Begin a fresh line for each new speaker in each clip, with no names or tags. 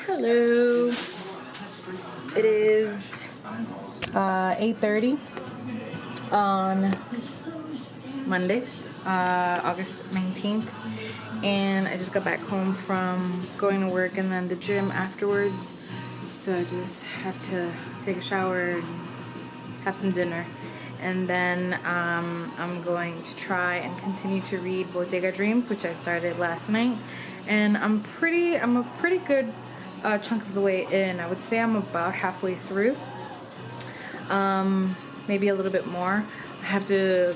Hello. It is 8:30 on Monday, August 19th, and I just got back home from going to work and then the gym afterwards. So I just have to take a shower and have some dinner, and then I'm going to try and continue to read Bodega Dreams, which I started last night, and I'm a pretty good chunk of the way in. I would say I'm about halfway through, maybe a little bit more. I have to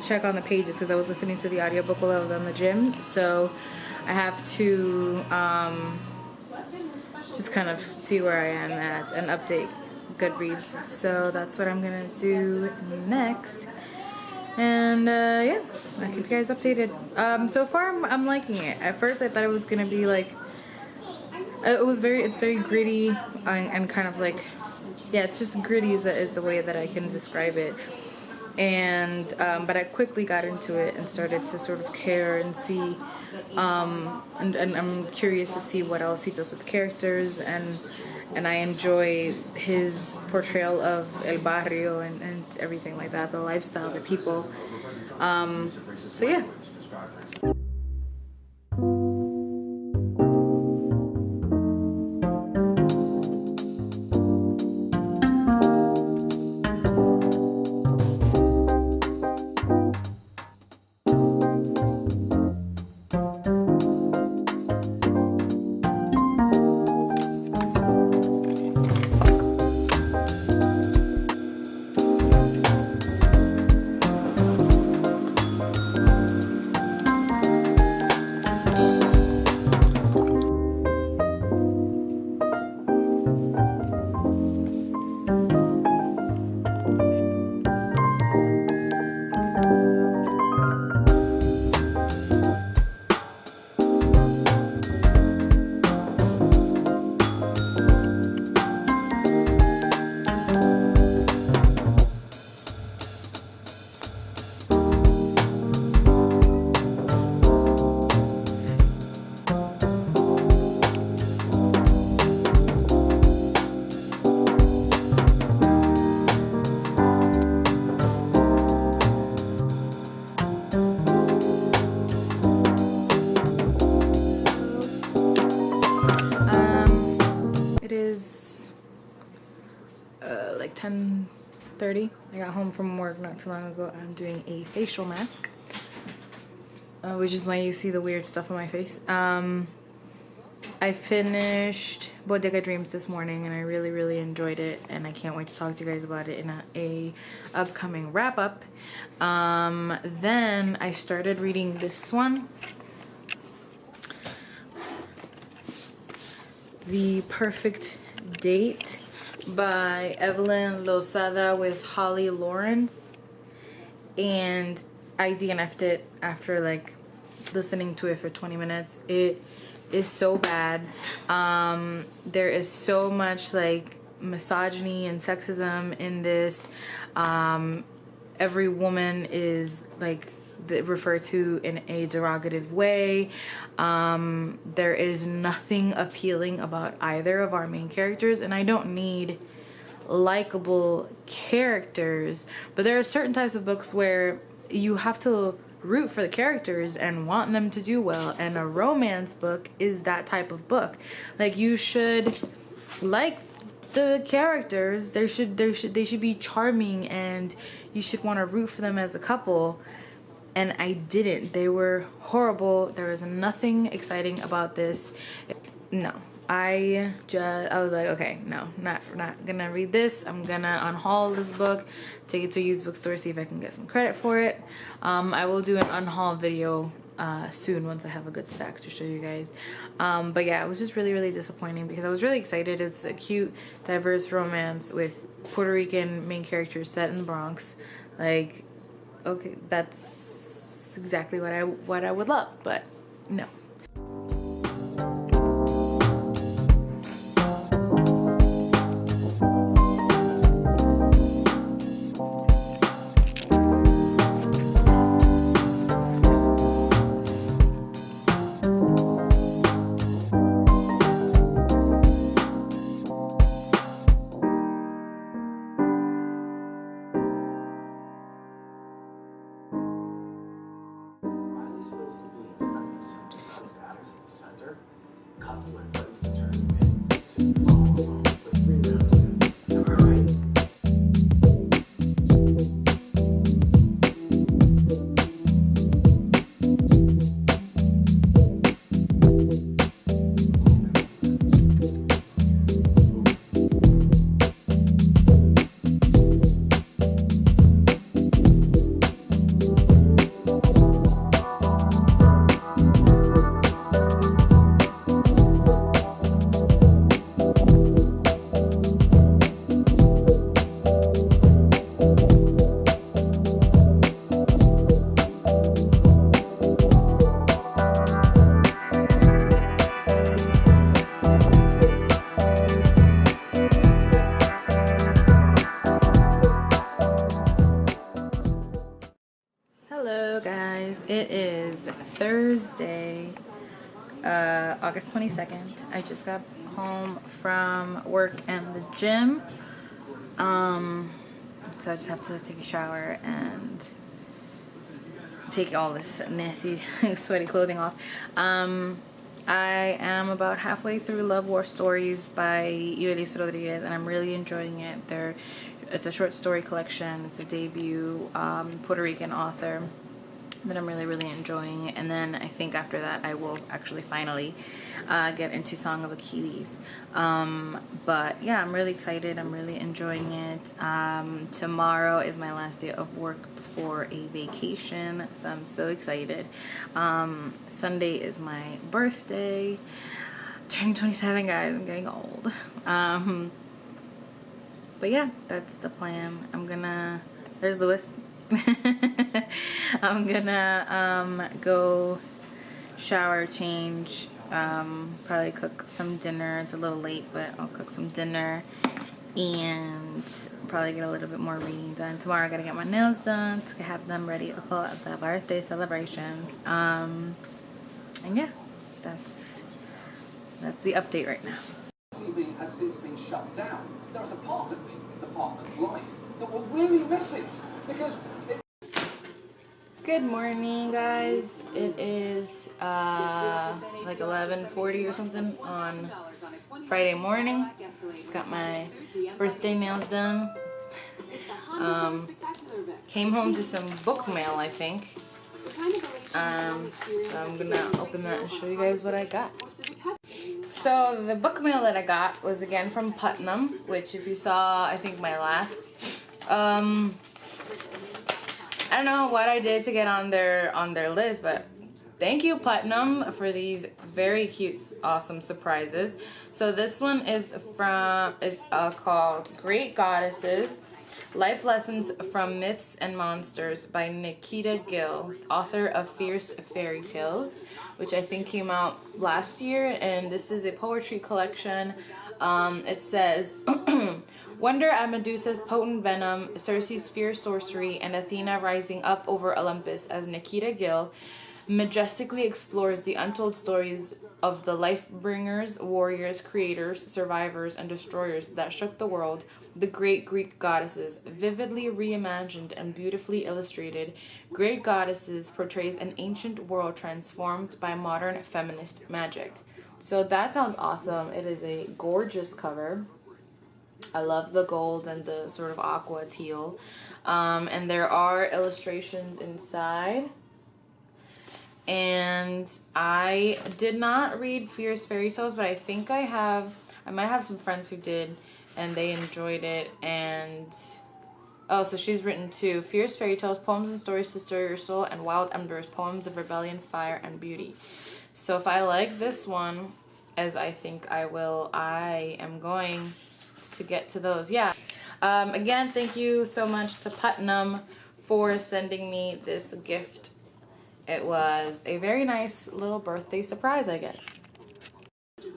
check on the pages because I was listening to the audiobook while I was on the gym, so I have to just kind of see where I am at and update Goodreads. So that's what I'm gonna do next, and yeah, I'll keep you guys updated. So far I'm liking it. At first I thought it was gonna be like, it's very gritty and kind of like, yeah, it's just gritty is the way that I can describe it. And but I quickly got into it and started to sort of care and see, and I'm curious to see what else he does with characters, and I enjoy his portrayal of El Barrio and everything like that, the lifestyle, the people. So yeah. Like 10:30. I got home from work not too long ago. I'm doing a facial mask, which is why you see the weird stuff on my face. I finished Bodega Dreams this morning, and I really enjoyed it, and I can't wait to talk to you guys about it in a upcoming wrap-up. Then I started reading this one, The Perfect Date by Evelyn Lozada with Holly Lawrence, and I DNF'd it after like listening to it for 20 minutes. It is so bad. There is so much like misogyny and sexism in this. Every woman is like referred to in a derogative way. There is nothing appealing about either of our main characters, and I don't need likable characters, but there are certain types of books where you have to root for the characters and want them to do well, and a romance book is that type of book. Like, you should like the characters. They should be charming, and you should want to root for them as a couple. And I didn't. They were horrible. There was nothing exciting about this. No. I was like, okay, no, not gonna read this. I'm gonna unhaul this book, take it to a used bookstore, see if I can get some credit for it. I will do an unhaul video soon once I have a good stack to show you guys. But yeah, it was just really disappointing because I was really excited. It's a cute, diverse romance with Puerto Rican main characters set in the Bronx. Like, okay, that's exactly what I would love, but no. Hello guys, it is Thursday, August 22nd. I just got home from work and the gym, so I just have to take a shower and take all this nasty sweaty clothing off. I am about halfway through Love War Stories by Yuelis Rodriguez, and I'm really enjoying it. It's a short story collection. It's a debut Puerto Rican author that I'm really enjoying, and then I think after that I will actually finally get into Song of Achilles. But yeah, I'm really excited. I'm really enjoying it. Tomorrow is my last day of work before a vacation, so I'm so excited. Sunday is my birthday. Turning 27, guys. I'm getting old. But yeah, that's the plan. There's Lewis. I'm gonna go shower, change, probably cook some dinner. It's a little late, but I'll cook some dinner and probably get a little bit more reading done. Tomorrow I gotta get my nails done to have them ready for the birthday celebrations. And yeah, that's the update right now.
TV has since been shut down. There's a part of me, the part that's lying, that will really miss it because
Good morning, guys. It is like 11:40 or something on Friday morning. Just got my birthday nails done. Came home to some book mail, I think. So I'm gonna open that and show you guys what I got. So the book mail that I got was again from Putnam, which if you saw, I think my last, I don't know what I did to get on their list, but thank you, Putnam, for these very cute, awesome surprises. So this one is called Great Goddesses: Life Lessons from Myths and Monsters by Nikita Gill, author of Fierce Fairy Tales, which I think came out last year, and this is a poetry collection. It says, wonder at Medusa's potent venom, Circe's fierce sorcery, and Athena rising up over Olympus as Nikita Gill majestically explores the untold stories of the life-bringers, warriors, creators, survivors, and destroyers that shook the world, the great Greek goddesses. Vividly reimagined and beautifully illustrated, Great Goddesses portrays an ancient world transformed by modern feminist magic. So that sounds awesome. It is a gorgeous cover. I love the gold and the sort of aqua teal. And there are illustrations inside. And I did not read Fierce Fairy Tales, but I think I might have some friends who did, and they enjoyed it. And so she's written two: Fierce Fairy Tales, poems and stories to stir your soul, and Wild Embers, poems of rebellion, fire, and beauty. So if I like this one, as I think I will, I am going to get to those. Yeah. Again, thank you so much to Putnam for sending me this gift. It was a very nice little birthday surprise, I guess.
And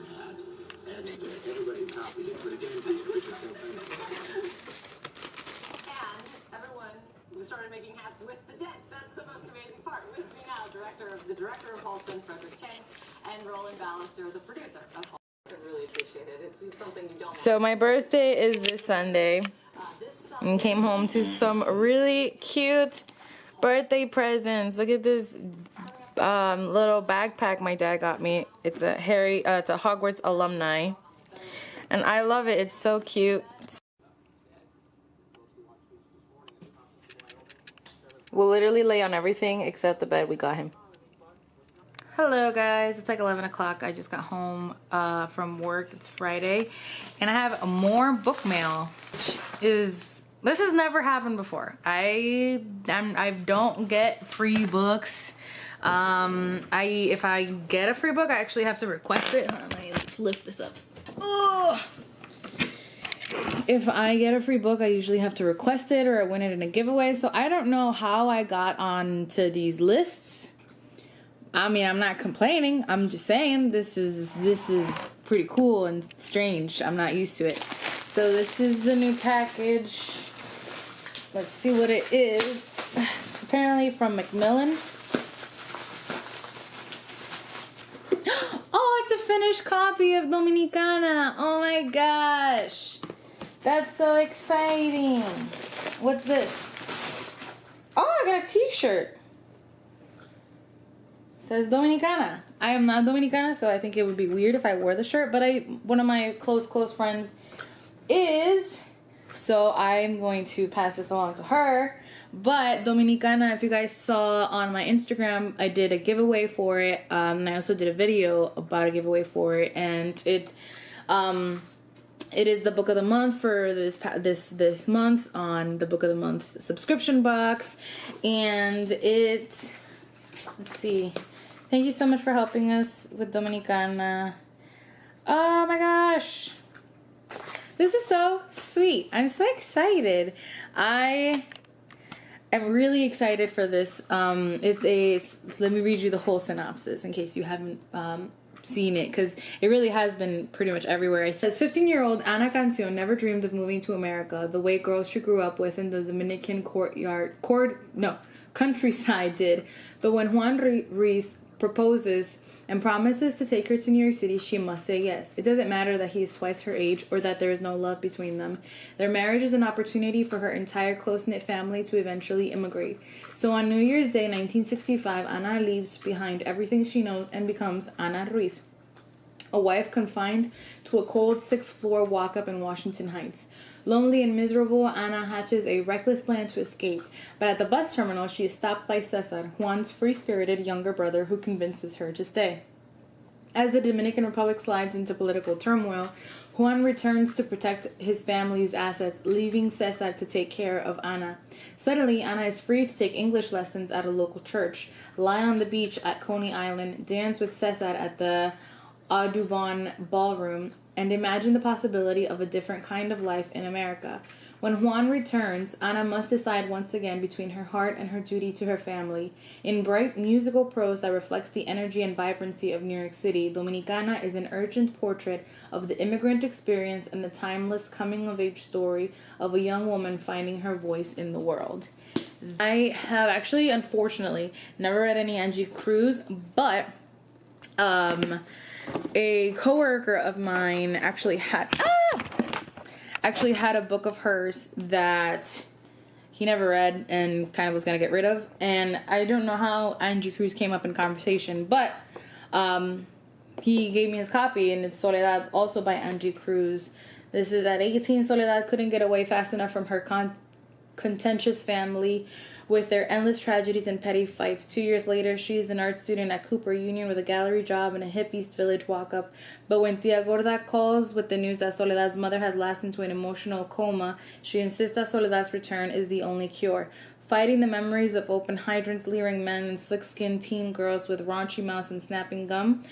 everyone started making hats with the dent. That's the most amazing part. With me now, the director of Halston, Frederick Chang, and Roland Ballister, the producer of Halston. I really appreciate it. It's something you don't.
So my birthday is this Sunday, and came home to some really cute birthday presents. Look at this little backpack my dad got me. It's a it's a Hogwarts alumni, and I love it. It's so cute. We'll literally lay on everything except the bed we got him. Hello guys, it's like 11 o'clock. I just got home from work. It's Friday, and I have more book mail. This has never happened before. I don't get free books. If I get a free book, I actually have to request it. Hold on, let me lift this up. Ugh. If I get a free book, I usually have to request it or I win it in a giveaway. So I don't know how I got onto these lists. I mean, I'm not complaining. I'm just saying this is pretty cool and strange. I'm not used to it. So this is the new package. Let's see what it is. It's apparently from Macmillan. Oh, it's a finished copy of Dominicana. Oh my gosh. That's so exciting. What's this? Oh, I got a t-shirt. Says Dominicana. I am not Dominicana, so I think it would be weird if I wore the shirt, but one of my close friends is, so I'm going to pass this along to her. But Dominicana, if you guys saw on my Instagram, I did a giveaway for it, and I also did a video about a giveaway for it, and it is the book of the month for this month on the book of the month subscription box, and let's see. Thank you so much for helping us with Dominicana. Oh my gosh. This is so sweet. I'm so excited. I am really excited for this. Let me read you the whole synopsis in case you haven't seen it, because it really has been pretty much everywhere. It says 15-year-old Ana Canción never dreamed of moving to America the way girls she grew up with in the Dominican countryside did. But when Juan Ruiz proposes and promises to take her to New York City, she must say yes. It doesn't matter that he is twice her age or that there is no love between them. Their marriage is an opportunity for her entire close-knit family to eventually immigrate. So on New Year's Day 1965, Ana leaves behind everything she knows and becomes Ana Ruiz, a wife confined to a cold 6th-floor walk-up in Washington Heights. Lonely and miserable, Ana hatches a reckless plan to escape, but at the bus terminal she is stopped by Cesar, Juan's free-spirited younger brother, who convinces her to stay. As the Dominican Republic slides into political turmoil, Juan returns to protect his family's assets, leaving Cesar to take care of Ana. Suddenly, Ana is free to take English lessons at a local church, lie on the beach at Coney Island, dance with Cesar at the Audubon Ballroom, and imagine the possibility of a different kind of life in America. When Juan returns, Ana must decide once again between her heart and her duty to her family. In bright musical prose that reflects the energy and vibrancy of New York City, Dominicana is an urgent portrait of the immigrant experience and the timeless coming-of-age story of a young woman finding her voice in the world. I have actually, unfortunately, never read any Angie Cruz, but a coworker of mine actually had a book of hers that he never read and kind of was gonna get rid of, and I don't know how Angie Cruz came up in conversation, but he gave me his copy, and it's Soledad, also by Angie Cruz. This is at 18. Soledad couldn't get away fast enough from her contentious family with their endless tragedies and petty fights. 2 years later, she is an art student at Cooper Union with a gallery job and a hip East Village walk-up. But when Tia Gorda calls with the news that Soledad's mother has lapsed into an emotional coma, she insists that Soledad's return is the only cure. Fighting the memories of open hydrants, leering men, and slick-skinned teen girls with raunchy mouths and snapping gum,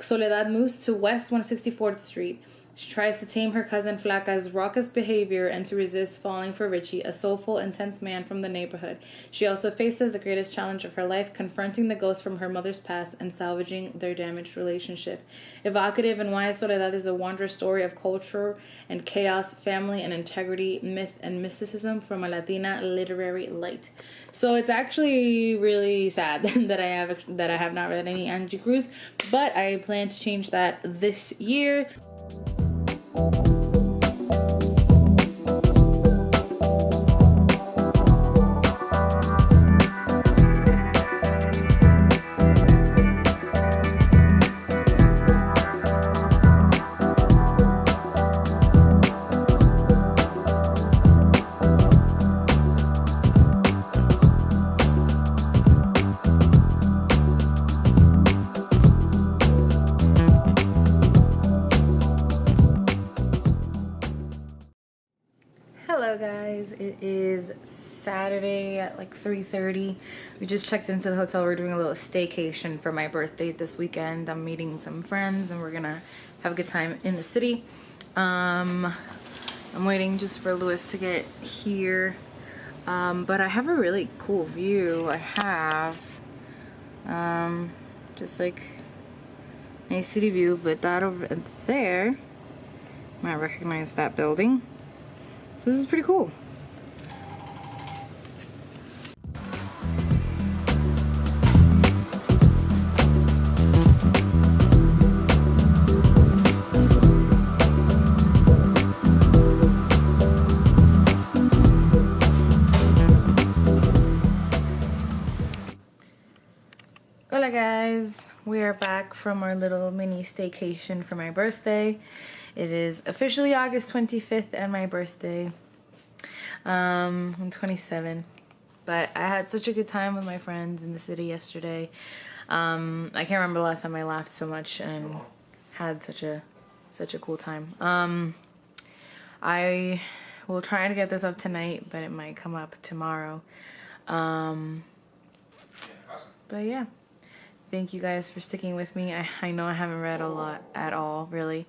Soledad moves to West 164th Street. She tries to tame her cousin Flaca's raucous behavior and to resist falling for Richie, a soulful, intense man from the neighborhood. She also faces the greatest challenge of her life, confronting the ghost from her mother's past and salvaging their damaged relationship. Evocative and wise, Soledad is a wondrous story of culture and chaos, family and integrity, myth and mysticism from a Latina literary light. So it's actually really sad that I have not read any Angie Cruz, but I plan to change that this year. is Saturday at like 3:30. We just checked into the hotel. We're doing a little staycation for my birthday this weekend. I'm meeting some friends and we're gonna have a good time in the city. I'm waiting just for Lewis to get here. But I have a really cool view. I have just like a city view, but that over there, you might recognize that building. So this is pretty cool. Hola guys, we are back from our little mini staycation for my birthday. It is officially August 25th and my birthday. I'm 27, but I had such a good time with my friends in the city yesterday. I can't remember the last time I laughed so much and had such a cool time. I will try to get this up tonight, but it might come up tomorrow. But yeah. Thank you guys for sticking with me. I know I haven't read a lot at all, really.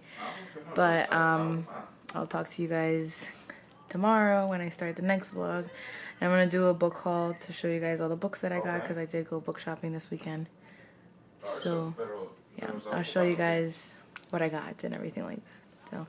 But I'll talk to you guys tomorrow when I start the next vlog. And I'm going to do a book haul to show you guys all the books that I got because I did go book shopping this weekend. So, yeah, I'll show you guys what I got and everything like that. So.